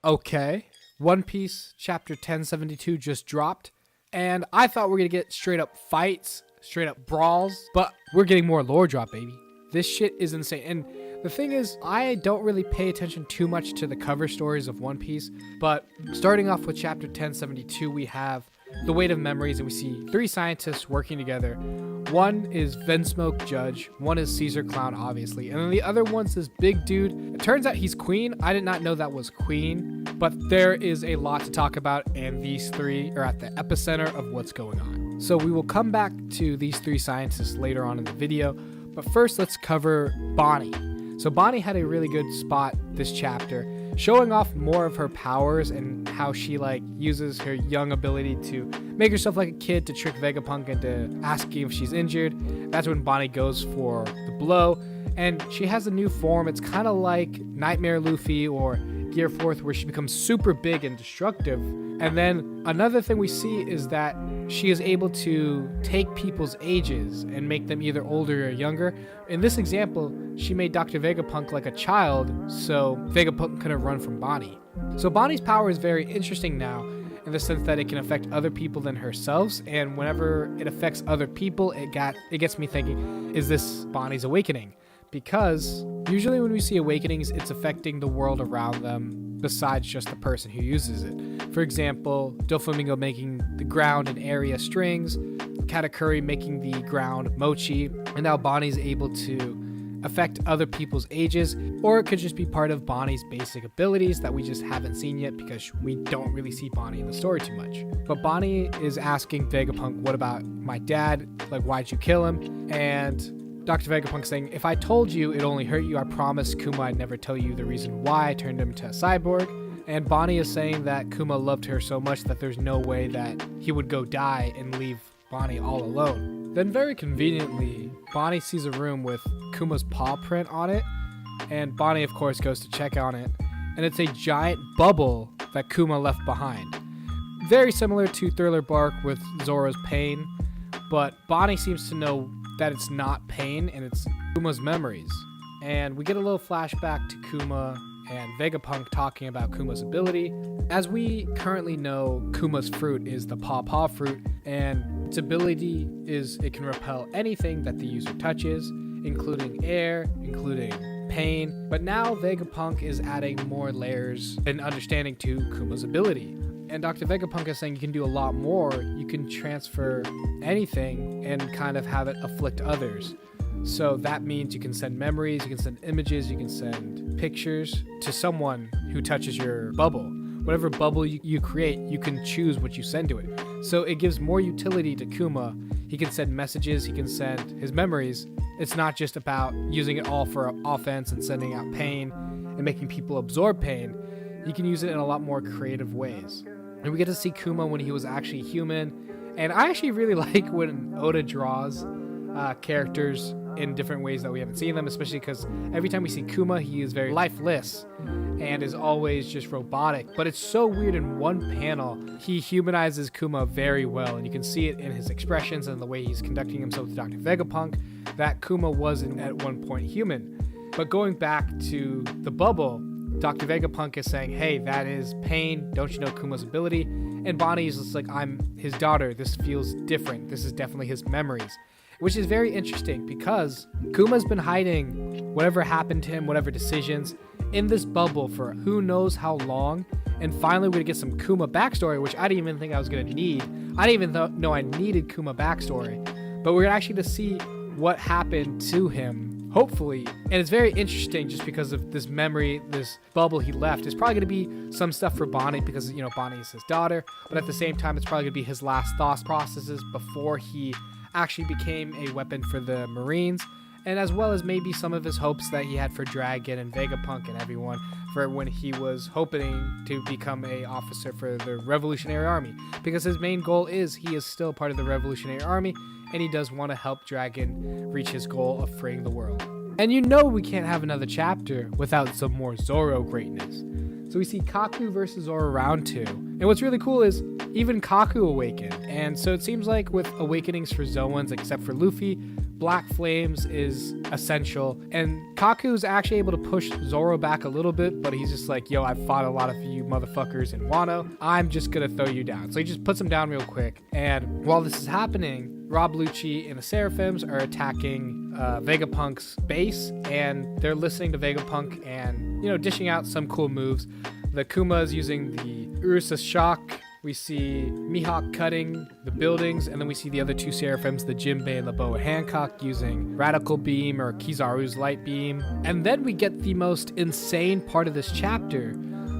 Okay, One Piece chapter 1072 just dropped, and I thought we were gonna get straight up fights, straight up brawls, but we're getting more lore drop, baby. This shit is insane. And the thing is, I don't really pay attention too much to the cover stories of One Piece, but starting off with chapter 1072, we have the weight of memories, and we see three scientists working together. One is Vinsmoke Judge, one is Caesar Clown, obviously, and then the other one's this big dude. It turns out he's Queen. I did not know that was Queen, but there is a lot to talk about, and these three are at the epicenter of what's going on. So we will come back to these three scientists later on in the video, but first let's cover Bonnie. So Bonnie had a really good spot this chapter, showing off more of her powers and how she uses her young ability to make herself like a kid to trick Vegapunk into asking if she's injured. That's when Bonnie goes for the blow, and she has a new form. It's kind of like Nightmare Luffy or Gear Forth, where she becomes super big and destructive. And then another thing we see is that she is able to take people's ages and make them either older or younger. In this example, she made Dr. Vegapunk like a child, so Vegapunk couldn't run from Bonnie. So Bonnie's power is very interesting now, in the sense that it can affect other people than herself, and whenever it affects other people, it gets me thinking, is this Bonnie's awakening? Because usually when we see awakenings, it's affecting the world around them besides just the person who uses it. For example, Doflamingo making the ground and area strings, Katakuri making the ground mochi, and now Bonnie's able to affect other people's ages, or it could just be part of Bonnie's basic abilities that we just haven't seen yet because we don't really see Bonnie in the story too much. But Bonnie is asking Vegapunk, what about my dad? Why'd you kill him? And Dr. Vegapunk saying, if I told you it only hurt you, I promise Kuma I'd never tell you the reason why I turned him into a cyborg. And Bonnie is saying that Kuma loved her so much that there's no way that he would go die and leave Bonnie all alone. Then very conveniently, Bonnie sees a room with Kuma's paw print on it, and Bonnie of course goes to check on it, and it's a giant bubble that Kuma left behind. Very similar to Thriller Bark with Zoro's pain, but Bonnie seems to know that it's not pain and it's Kuma's memories. And we get a little flashback to Kuma and Vegapunk talking about Kuma's ability. As we currently know, Kuma's fruit is the Paw fruit, and its ability is it can repel anything that the user touches, including air, including pain. But now Vegapunk is adding more layers and understanding to Kuma's ability. And Dr. Vegapunk is saying you can do a lot more. You can transfer anything and kind of have it afflict others. So that means you can send memories, you can send images, you can send pictures to someone who touches your bubble. Whatever bubble you create, you can choose what you send to it. So it gives more utility to Kuma. He can send messages, he can send his memories. It's not just about using it all for offense and sending out pain and making people absorb pain. You can use it in a lot more creative ways. And we get to see Kuma when he was actually human. And I actually really like when Oda draws characters in different ways that we haven't seen them, especially because every time we see Kuma, he is very lifeless and is always just robotic. But it's so weird, in one panel, he humanizes Kuma very well, and you can see it in his expressions and the way he's conducting himself with Dr. Vegapunk, that Kuma wasn't at one point human. But going back to the bubble, Dr. Vegapunk is saying, hey, that is pain, don't you know Kuma's ability? And Bonnie is just like, I'm his daughter, this feels different, this is definitely his memories. Which is very interesting because Kuma's been hiding whatever happened to him, whatever decisions, in this bubble for who knows how long. And finally, we're going to get some Kuma backstory, which I didn't even think I was going to need. I didn't even know I needed Kuma backstory. But we're actually going to see what happened to him, hopefully. And it's very interesting just because of this memory, this bubble he left. It's probably going to be some stuff for Bonnie because, Bonnie is his daughter. But at the same time, it's probably going to be his last thought processes before he actually became a weapon for the Marines, and as well as maybe some of his hopes that he had for Dragon and Vegapunk and everyone for when he was hoping to become a officer for the Revolutionary Army, because his main goal is he is still part of the Revolutionary Army and he does want to help Dragon reach his goal of freeing the world. And we can't have another chapter without some more Zoro greatness. So we see Kaku versus Zoro round 2. And what's really cool is even Kaku awakened. And so it seems like with awakenings for Zoans, except for Luffy, black flames is essential. And Kaku's actually able to push Zoro back a little bit, but he's just like, yo, I've fought a lot of you motherfuckers in Wano. I'm just gonna throw you down. So he just puts him down real quick. And while this is happening, Rob Lucci and the Seraphims are attacking Vegapunk's base, and they're listening to Vegapunk and, you know, dishing out some cool moves. The Kuma is using the Ursa Shock. We see Mihawk cutting the buildings, and then we see the other two Seraphims, the Jinbei and the Boa Hancock, using Radical Beam or Kizaru's Light Beam. And then we get the most insane part of this chapter.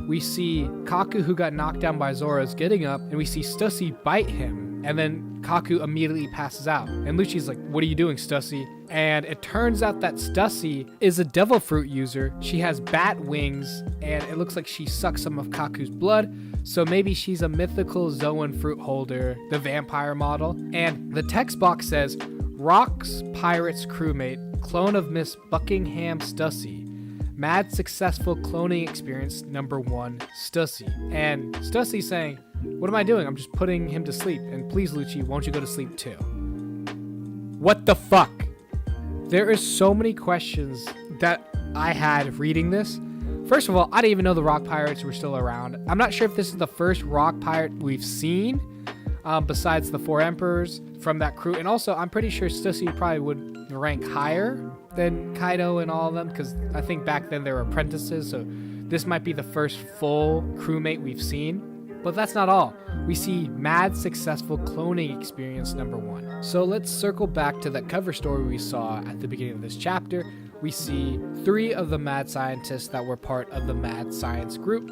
We see Kaku, who got knocked down by Zoro, is getting up, and we see Stussy bite him, and then Kaku immediately passes out. And Lucci's like, what are you doing, Stussy? And it turns out that Stussy is a devil fruit user. She has bat wings, and it looks like she sucks some of Kaku's blood. So maybe she's a mythical Zoan fruit holder, the vampire model. And the text box says, Rocks Pirates crewmate, clone of Miss Buckingham Stussy. Mad successful cloning experience #1, Stussy. And Stussy's saying, what am I doing? I'm just putting him to sleep. And please, Lucci, won't you go to sleep too? What the fuck? There is so many questions that I had reading this. First of all, I didn't even know the Rock Pirates were still around. I'm not sure if this is the first Rock Pirate we've seen, besides the 4 Emperors from that crew. And also, I'm pretty sure Stussy probably would rank higher than Kaido and all of them, because I think back then they were apprentices, so this might be the first full crewmate we've seen. But that's not all. We see mad successful cloning experience #1. So let's circle back to that cover story we saw at the beginning of this chapter. We see 3 of the mad scientists that were part of the mad science group.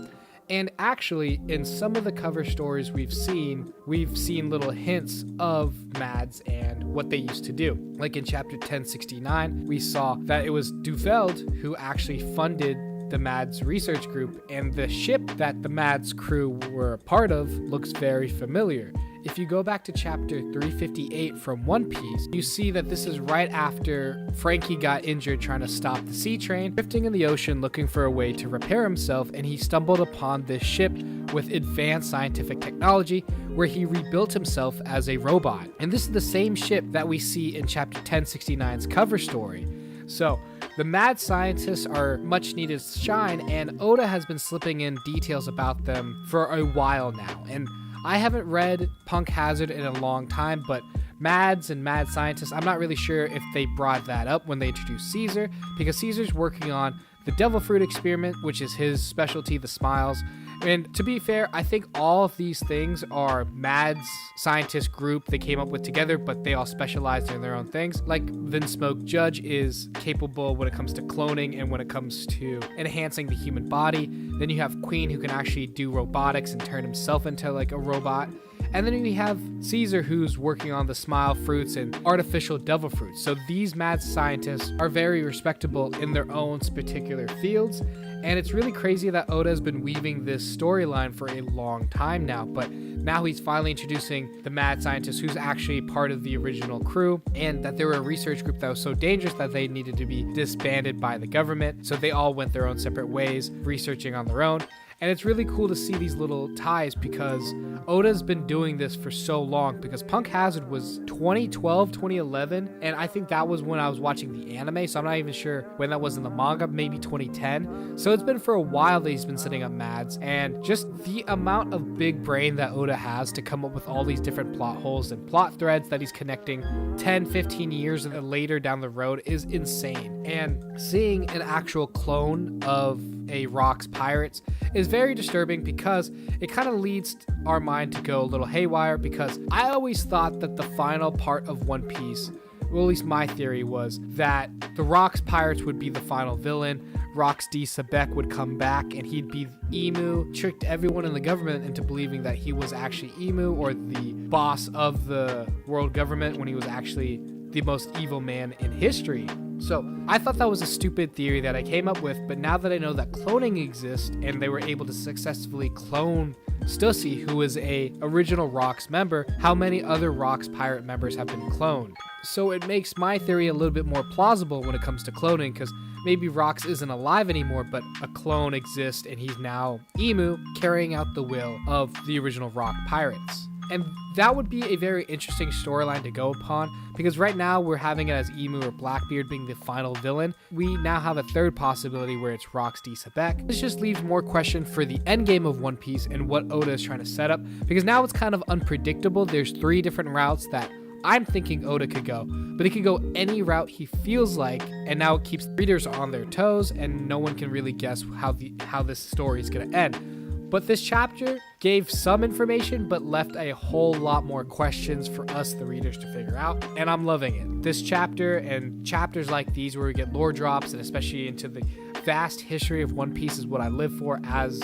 And actually, in some of the cover stories we've seen little hints of Mads and what they used to do. Like in chapter 1069, we saw that it was Duveld who actually funded the Mads research group, and the ship that the Mads crew were a part of looks very familiar. If you go back to chapter 358 from One Piece, you see that this is right after Frankie got injured trying to stop the sea train, drifting in the ocean looking for a way to repair himself, and he stumbled upon this ship with advanced scientific technology where he rebuilt himself as a robot. And this is the same ship that we see in chapter 1069's cover story. So the mad scientists are much needed shine, and Oda has been slipping in details about them for a while now. And I haven't read Punk Hazard in a long time, but Mads and mad scientists, I'm not really sure if they brought that up when they introduced Caesar, because Caesar's working on the devil fruit experiment, which is his specialty, the smiles. And to be fair, I think all of these things are Mads scientist group they came up with together, but they all specialize in their own things. Like Vinsmoke Judge is capable when it comes to cloning and when it comes to enhancing the human body. Then you have Queen, who can actually do robotics and turn himself into like a robot. And then we have Caesar, who's working on the smile fruits and artificial devil fruits. So these mad scientists are very respectable in their own particular fields. And it's really crazy that Oda has been weaving this storyline for a long time now, but now he's finally introducing the mad scientist who's actually part of the original crew, and that they were a research group that was so dangerous that they needed to be disbanded by the government. So they all went their own separate ways, researching on their own. And it's really cool to see these little ties, because Oda's been doing this for so long, because Punk Hazard was 2012, 2011, and I think that was when I was watching the anime, so I'm not even sure when that was in the manga, maybe 2010. So it's been for a while that he's been setting up Mads, and just the amount of big brain that Oda has to come up with all these different plot holes and plot threads that he's connecting 10, 15 years later down the road is insane. And seeing an actual clone of a Rock's Pirates is very disturbing, because it kind of leads our mind to go a little haywire, because I always thought that the final part of One Piece, well, at least my theory was that the Rock's Pirates would be the final villain. Rox D. Sebek would come back and he'd be Emu, tricked everyone in the government into believing that he was actually Emu, or the boss of the world government, when he was actually the most evil man in history. So I thought that was a stupid theory that I came up with, but now that I know that cloning exists and they were able to successfully clone Stussy, who is a original Rox member, how many other Rox pirate members have been cloned? So it makes my theory a little bit more plausible when it comes to cloning, because maybe Rox isn't alive anymore, but a clone exists and he's now Emu, carrying out the will of the original Rock pirates. And that would be a very interesting storyline to go upon, because right now we're having it as Emu or Blackbeard being the final villain. We now have a third possibility where it's Rox 𝙲𝚘𝚎𝚑. This just leaves more question for the end game of One Piece and what Oda is trying to set up, because now it's kind of unpredictable. There's 3 different routes that I'm thinking Oda could go, but he could go any route he feels like, and now it keeps readers on their toes, and no one can really guess how this story is going to end. But this chapter gave some information, but left a whole lot more questions for us, the readers, to figure out. And I'm loving it. This chapter and chapters like these where we get lore drops, and especially into the vast history of One Piece, is what I live for as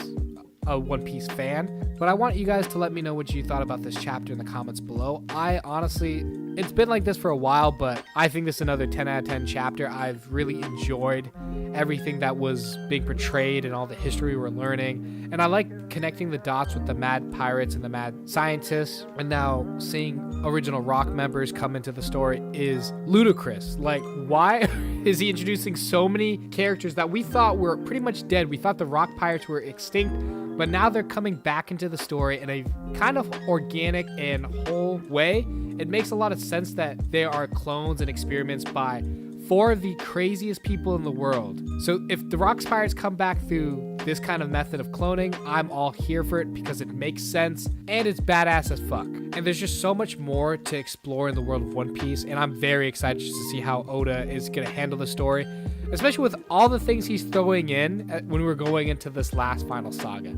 a One Piece fan. But I want you guys to let me know what you thought about this chapter in the comments below. I honestly, it's been like this for a while, but I think this is another 10 out of 10 chapter. I've really enjoyed everything that was being portrayed and all the history we're learning. And I like connecting the dots with the mad pirates and the mad scientists. And now seeing original Rock members come into the story is ludicrous. Like, why is he introducing so many characters that we thought were pretty much dead? We thought the Rock pirates were extinct, but now they're coming back into the story in a kind of organic and whole way. It makes a lot of sense that they are clones and experiments by 4 of the craziest people in the world. So if the Rock pirates come back through this kind of method of cloning, I'm all here for it because it makes sense and it's badass as fuck. And there's just so much more to explore in the world of One Piece, and I'm very excited just to see how Oda is going to handle the story, especially with all the things he's throwing in when we're going into this last final saga.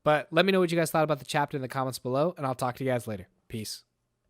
But let me know what you guys thought about the chapter in the comments below, and I'll talk to you guys later. Peace.